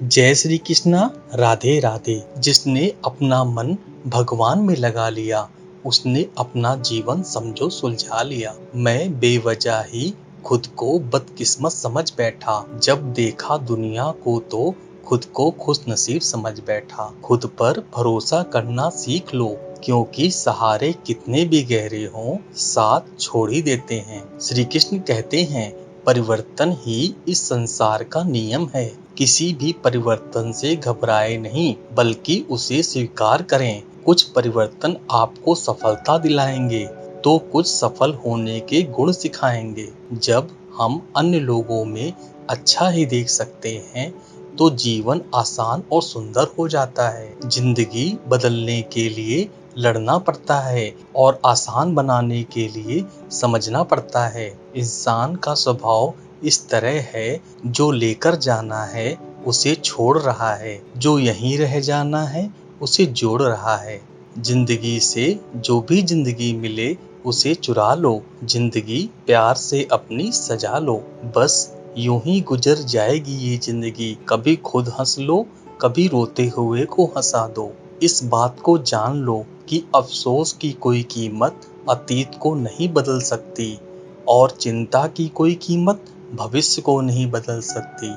जय श्री कृष्णा। राधे राधे। जिसने अपना मन भगवान में लगा लिया, उसने अपना जीवन समझो सुलझा लिया। मैं बेवजह ही खुद को बदकिस्मत समझ बैठा, जब देखा दुनिया को तो खुद को खुशनसीब समझ बैठा। खुद पर भरोसा करना सीख लो, क्योंकि सहारे कितने भी गहरे हों, साथ छोड़ ही देते हैं। श्री कृष्ण कहते हैं, परिवर्तन ही इस संसार का नियम है। किसी भी परिवर्तन से घबराए नहीं, बल्कि उसे स्वीकार करें। कुछ परिवर्तन आपको सफलता दिलाएंगे, तो कुछ सफल होने के गुण सिखाएंगे। जब हम अन्य लोगों में अच्छा ही देख सकते हैं, तो जीवन आसान और सुंदर हो जाता है। जिंदगी बदलने के लिए लड़ना पड़ता है, और आसान बनाने के लिए समझना पड़ता है। इंसान का स्वभाव इस तरह है, जो लेकर जाना है उसे छोड़ रहा है, जो यहीं रह जाना है उसे जोड़ रहा है। जिंदगी से जो भी जिंदगी मिले उसे चुरा लो, जिंदगी प्यार से अपनी सजा लो। बस यूं ही गुजर जाएगी ये जिंदगी, कभी खुद हंस लो, कभी रोते हुए को हंसा दो। इस बात को जान लो कि अफसोस की कोई कीमत अतीत को नहीं बदल सकती, और चिंता की कोई कीमत भविष्य को नहीं बदल सकती।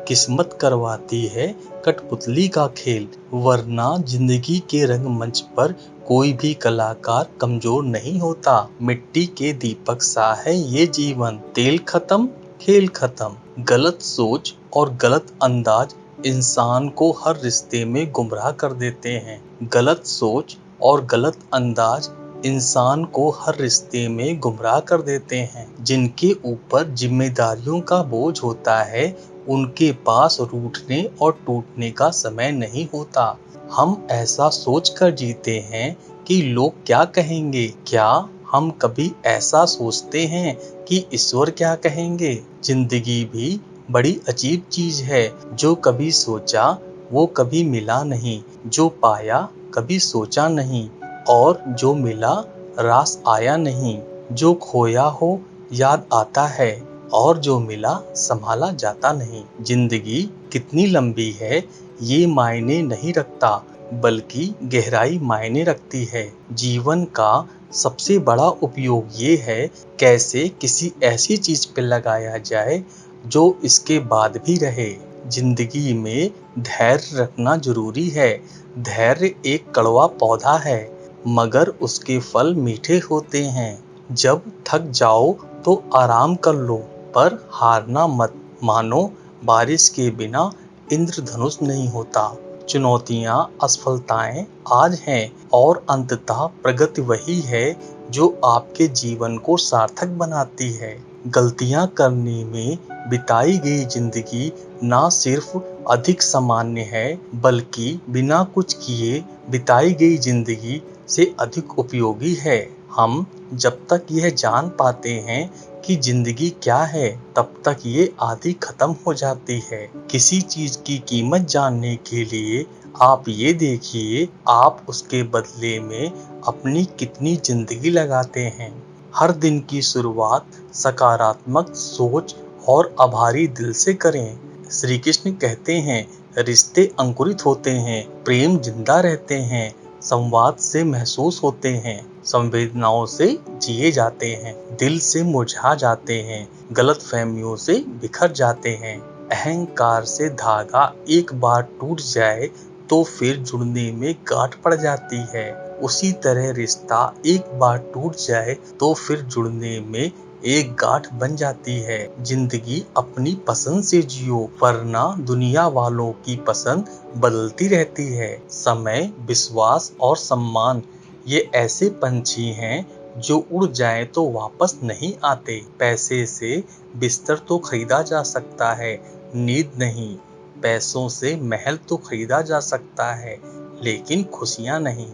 किस्मत करवाती है कठपुतली का खेल, वरना जिंदगी के रंगमंच पर कोई भी कलाकार कमजोर नहीं होता। मिट्टी के दीपक सा है ये जीवन, तेल खत्म खेल खत्म। गलत सोच और गलत अंदाज इंसान को हर रिश्ते में गुमराह कर देते हैं। गलत सोच और गलत अंदाज इंसान को हर रिश्ते में गुमराह कर देते हैं। जिनके ऊपर जिम्मेदारियों का बोझ होता है, उनके पास रूठने और टूटने का समय नहीं होता। हम ऐसा सोचकर जीते हैं कि लोग क्या कहेंगे। क्या हम कभी ऐसा सोचते हैं कि ईश्वर क्या कहेंगे। जिंदगी भी बड़ी अजीब चीज है, जो कभी सोचा वो कभी मिला नहीं, जो पाया कभी सोचा नहीं, और जो मिला रास आया नहीं। जो खोया हो याद आता है, और जो मिला संभाला जाता नहीं। जिंदगी कितनी लंबी है ये मायने नहीं रखता, बल्कि गहराई मायने रखती है। जीवन का सबसे बड़ा उपयोग ये है, कैसे किसी ऐसी चीज पे लगाया जाए जो इसके बाद भी रहे। जिंदगी में धैर्य रखना जरूरी है। धैर्य एक कड़वा पौधा है, मगर उसके फल मीठे होते हैं। जब थक जाओ तो आराम कर लो, पर हारना मत मानो। बारिश के बिना इंद्रधनुष नहीं होता। चुनौतियां असफलताएं आज हैं, और अंततः प्रगति वही है जो आपके जीवन को सार्थक बनाती है। गलतियां करने में बिताई गई जिंदगी ना सिर्फ अधिक सामान्य है, बल्कि बिना कुछ किए बिताई गई जिंदगी से अधिक उपयोगी है। हम जब तक यह जान पाते हैं कि जिंदगी क्या है, तब तक ये आधी खत्म हो जाती है। किसी चीज की कीमत जानने के लिए आप ये देखिए, आप उसके बदले में अपनी कितनी जिंदगी लगाते हैं। हर दिन की शुरुआत सकारात्मक सोच और आभारी दिल से करें। श्री कृष्ण कहते हैं, रिश्ते अंकुरित होते हैं, प्रेम जिंदा रहते हैं, संवाद से महसूस होते हैं, संवेदनाओं से जिए जाते हैं, दिल से मुरझा जाते हैं, गलतफहमियों से बिखर जाते हैं। अहंकार से धागा एक बार टूट जाए तो फिर जुड़ने में गांठ पड़ जाती है। उसी तरह रिश्ता एक बार टूट जाए तो फिर जुड़ने में एक गांठ बन जाती है। जिंदगी अपनी पसंद से जियो, वरना दुनिया वालों की पसंद बदलती रहती है। समय, विश्वास और सम्मान ये ऐसे पंछी हैं जो उड़ जाएं तो वापस नहीं आते। पैसे से बिस्तर तो खरीदा जा सकता है, नींद नहीं। पैसों से महल तो खरीदा जा सकता है, लेकिन खुशियां नहीं।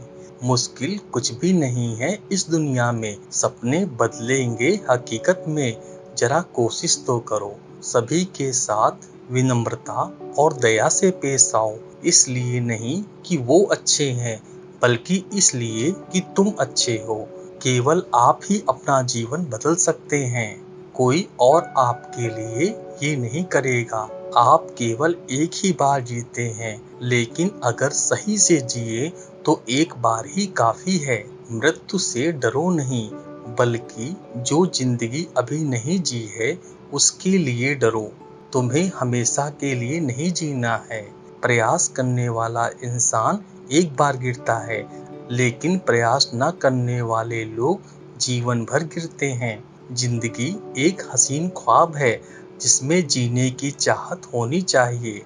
मुश्किल कुछ भी नहीं है इस दुनिया में, सपने बदलेंगे हकीकत में। जरा कोशिश तो करो, सभी के साथ विनम्रता और दया से पेश आओ। इसलिए नहीं कि वो अच्छे हैं, बल्कि इसलिए कि तुम अच्छे हो। केवल आप ही अपना जीवन बदल सकते हैं, कोई और आपके लिए ये नहीं करेगा। आप केवल एक ही बार जीते हैं, लेकिन अगर सही से जिए तो एक बार ही काफी है। मृत्यु से डरो नहीं, बल्कि जो जिंदगी अभी नहीं जी है उसके लिए डरो। तुम्हें हमेशा के लिए नहीं जीना है। प्रयास करने वाला इंसान एक बार गिरता है, लेकिन प्रयास न करने वाले लोग जीवन भर गिरते हैं। जिंदगी एक हसीन ख्वाब है जिसमें जीने की चाहत होनी चाहिए।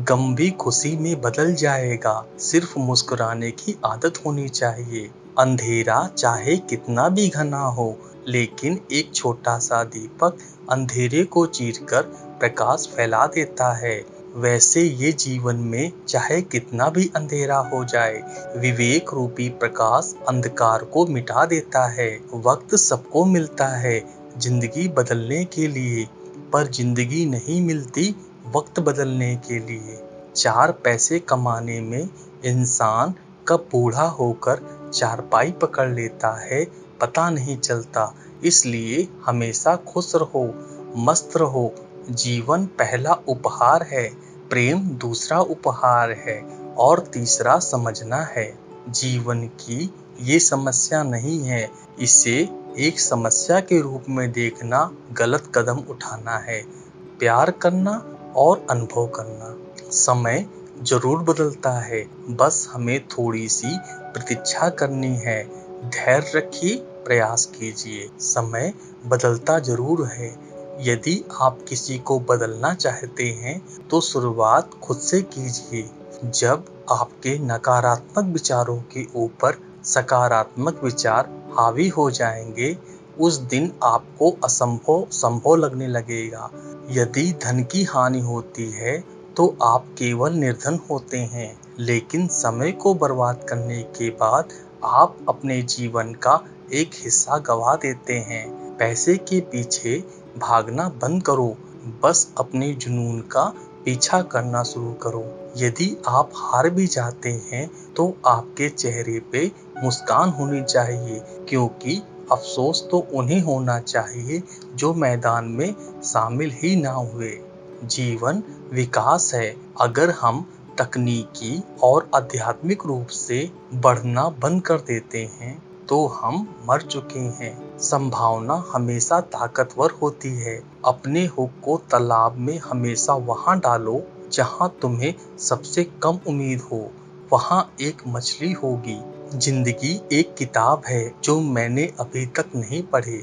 गम भी खुशी में बदल जाएगा, सिर्फ मुस्कुराने की आदत होनी चाहिए। अंधेरा चाहे कितना भी घना हो, लेकिन एक छोटा सा दीपक अंधेरे को चीरकर प्रकाश फैला देता है। वैसे ये जीवन में चाहे कितना भी अंधेरा हो जाए, विवेक रूपी प्रकाश अंधकार को मिटा देता है। वक्त सबको मिलता है जिंदगी बदलने के लिए, पर जिंदगी नहीं मिलती वक्त बदलने के लिए। 4 पैसे कमाने में इंसान कब बूढ़ा होकर चारपाई पकड़ लेता है पता नहीं चलता। इसलिए हमेशा खुश रहो, मस्त रहो। जीवन पहला उपहार है, प्रेम दूसरा उपहार है, और तीसरा समझना है। जीवन की ये समस्या नहीं है, इसे एक समस्या के रूप में देखना गलत कदम उठाना है। प्यार करना और अनुभव करना। समय जरूर बदलता है, बस हमें थोड़ी सी प्रतीक्षा करनी है। धैर्य रखिए, प्रयास कीजिए। समय बदलता जरूर है। यदि आप किसी को बदलना चाहते हैं तो शुरुआत खुद से कीजिए। जब आपके नकारात्मक विचारों के ऊपर सकारात्मक विचार हावी हो जाएंगे, उस दिन आपको असंभव संभव लगने लगेगा। यदि धन की हानि होती है तो आप केवल निर्धन होते हैं, लेकिन समय को बर्बाद करने के बाद आप अपने जीवन का एक हिस्सा गंवा देते हैं। पैसे के पीछे भागना बंद करो, बस अपने जुनून का पीछा करना शुरू करो। यदि आप हार भी जाते हैं तो आपके चेहरे पे मुस्कान होनी चाहिए, क्योंकि अफसोस तो उन्हें होना चाहिए जो मैदान में शामिल ही ना हुए। जीवन विकास है। अगर हम तकनीकी और आध्यात्मिक रूप से बढ़ना बंद कर देते हैं तो हम मर चुके हैं। संभावना हमेशा ताकतवर होती है। अपने हुक को तालाब में हमेशा वहां डालो जहां तुम्हें सबसे कम उम्मीद हो। वहां एक मछली होगी। जिंदगी एक किताब है जो मैंने अभी तक नहीं पढ़ी।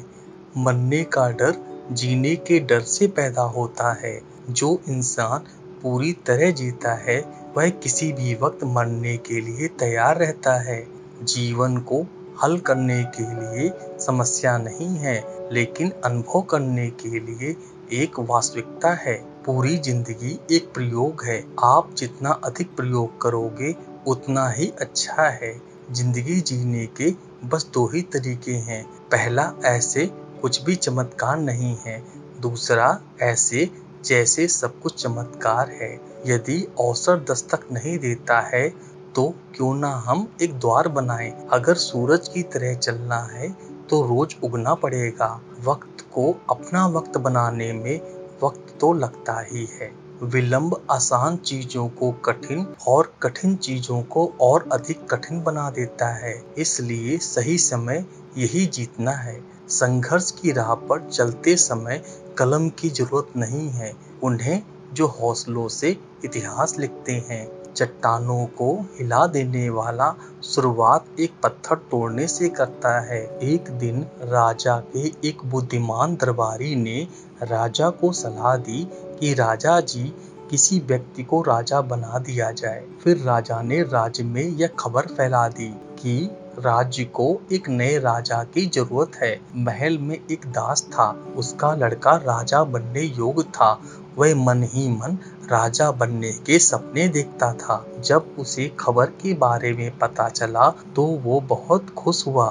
मरने का डर जीने के डर से पैदा होता है। जो इंसान पूरी तरह जीता है वह किसी भी वक्त मरने के लिए तैयार रहता है। जीवन को हल करने के लिए समस्या नहीं है, लेकिन अनुभव करने के लिए एक वास्तविकता है। पूरी जिंदगी एक प्रयोग है। आप जितना अधिक प्रयोग करोगे उतना ही अच्छा है। जिंदगी जीने के बस 2 ही तरीके हैं। पहला, ऐसे कुछ भी चमत्कार नहीं है। दूसरा, ऐसे जैसे सब कुछ चमत्कार है। यदि अवसर दस्तक नहीं देता है तो क्यों ना हम एक द्वार बनाएं। अगर सूरज की तरह चलना है तो रोज उगना पड़ेगा। वक्त को अपना वक्त बनाने में वक्त तो लगता ही है। विलंब आसान चीजों को कठिन और कठिन चीजों को और अधिक कठिन बना देता है। इसलिए सही समय यही जीतना है। संघर्ष की राह पर चलते समय कलम की जरूरत नहीं है, उन्हें जो हौसलों से इतिहास लिखते हैं। चट्टानों को हिला देने वाला शुरुआत एक पत्थर तोड़ने से करता है। एक दिन राजा के एक बुद्धिमान दरबारी ने राजा को सलाह दी कि राजा जी, किसी व्यक्ति को राजा बना दिया जाए। फिर राजा ने राज्य में यह खबर फैला दी कि राज्य को एक नए राजा की जरूरत है। महल में एक दास था, उसका लड़का राजा बनने योग्य था। वह मन ही मन राजा बनने के सपने देखता था। जब उसे खबर के बारे में पता चला तो वो बहुत खुश हुआ,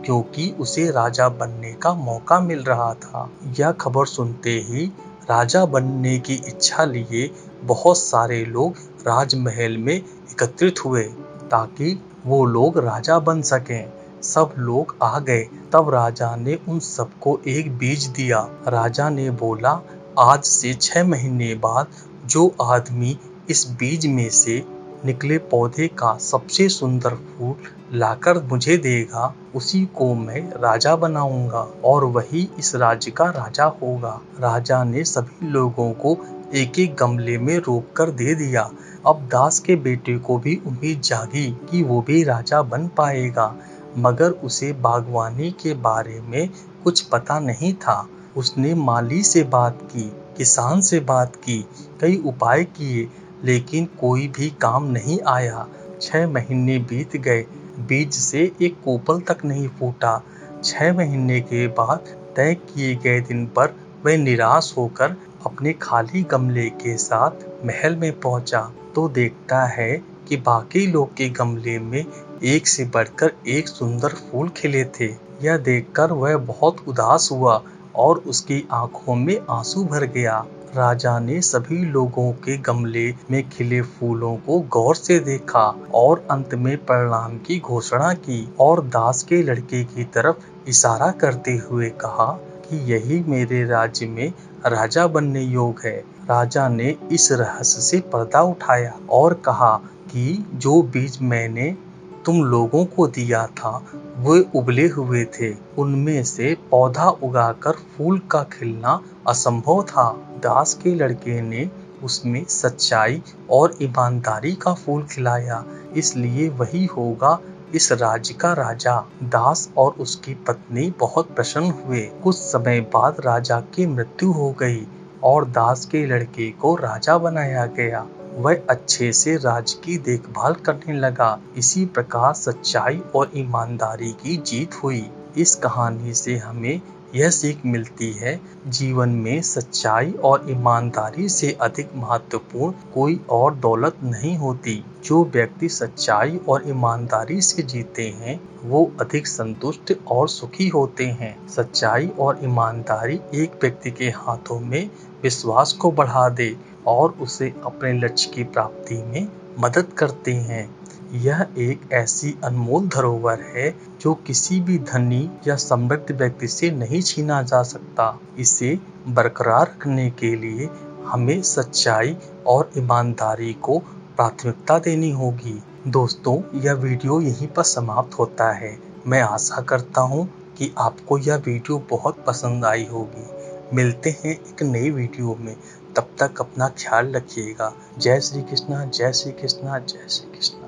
क्योंकि उसे राजा बनने का मौका मिल रहा था। यह खबर सुनते ही राजा बनने की इच्छा लिए बहुत सारे लोग राजमहल में एकत्रित हुए ताकि वो लोग राजा बन सकें। सब लोग आ गए। तब राजा ने उन सबको एक बीज दिया। राजा ने बोला, आज से 6 महीने बाद जो आदमी इस बीज में से निकले पौधे का सबसे सुंदर फूल लाकर मुझे देगा, उसी को मैं राजा बनाऊंगा और वही इस राज्य का राजा होगा। राजा ने सभी लोगों को एक एक गमले में रोप कर दे दिया। अब दास के बेटे को भी उम्मीद जागी कि वो भी राजा बन पाएगा, मगर उसे बागवानी के बारे में कुछ पता नहीं था। उसने माली से बात की, किसान से बात की, कई उपाय किए, लेकिन कोई भी काम नहीं आया। 6 महीने बीत गए, बीज से एक कोपल तक नहीं फूटा। 6 महीने के बाद तय किए गए दिन पर वह निराश होकर अपने खाली गमले के साथ महल में पहुंचा तो देखता है कि बाकी लोग के गमले में एक से बढ़कर एक सुंदर फूल खिले थे। यह देखकर वह बहुत उदास हुआ और उसकी आंखों में आंसू भर गया। राजा ने सभी लोगों के गमले में खिले फूलों को गौर से देखा और अंत में परिणाम की घोषणा की और दास के लड़के की तरफ इशारा करते हुए कहा कि यही मेरे राज्य में राजा बनने योग्य है। राजा ने इस रहस्य से पर्दा उठाया और कहा कि जो बीज मैंने तुम लोगों को दिया था वे उबले हुए थे, उनमें से पौधा उगाकर फूल का खिलना असंभव था। दास के लड़के ने उसमें सच्चाई और ईमानदारी का फूल खिलाया, इसलिए वही होगा इस राज्य का राजा। दास और उसकी पत्नी बहुत प्रसन्न हुए। कुछ समय बाद राजा की मृत्यु हो गई और दास के लड़के को राजा बनाया गया। वह अच्छे से राज्य की देखभाल करने लगा। इसी प्रकार सच्चाई और ईमानदारी की जीत हुई। इस कहानी से हमें यह सीख मिलती है, जीवन में सच्चाई और ईमानदारी से अधिक महत्वपूर्ण कोई और दौलत नहीं होती। जो व्यक्ति सच्चाई और ईमानदारी से जीते हैं वो अधिक संतुष्ट और सुखी होते हैं। सच्चाई और ईमानदारी एक व्यक्ति के हाथों में विश्वास को बढ़ा दे और उसे अपने लक्ष्य की प्राप्ति में मदद करते हैं। यह एक ऐसी अनमोल धरोहर है जो किसी भी धनी या समृद्ध व्यक्ति से नहीं छीना जा सकता। इसे बरकरार रखने के लिए हमें सच्चाई और ईमानदारी को प्राथमिकता देनी होगी। दोस्तों, यह वीडियो यहीं पर समाप्त होता है। मैं आशा करता हूँ कि आपको यह वीडियो बहुत पसंद आई होगी। मिलते हैं एक नई वीडियो में, तब तक अपना ख्याल रखिएगा। जय श्री कृष्णा, जय श्री कृष्णा, जय श्री कृष्णा।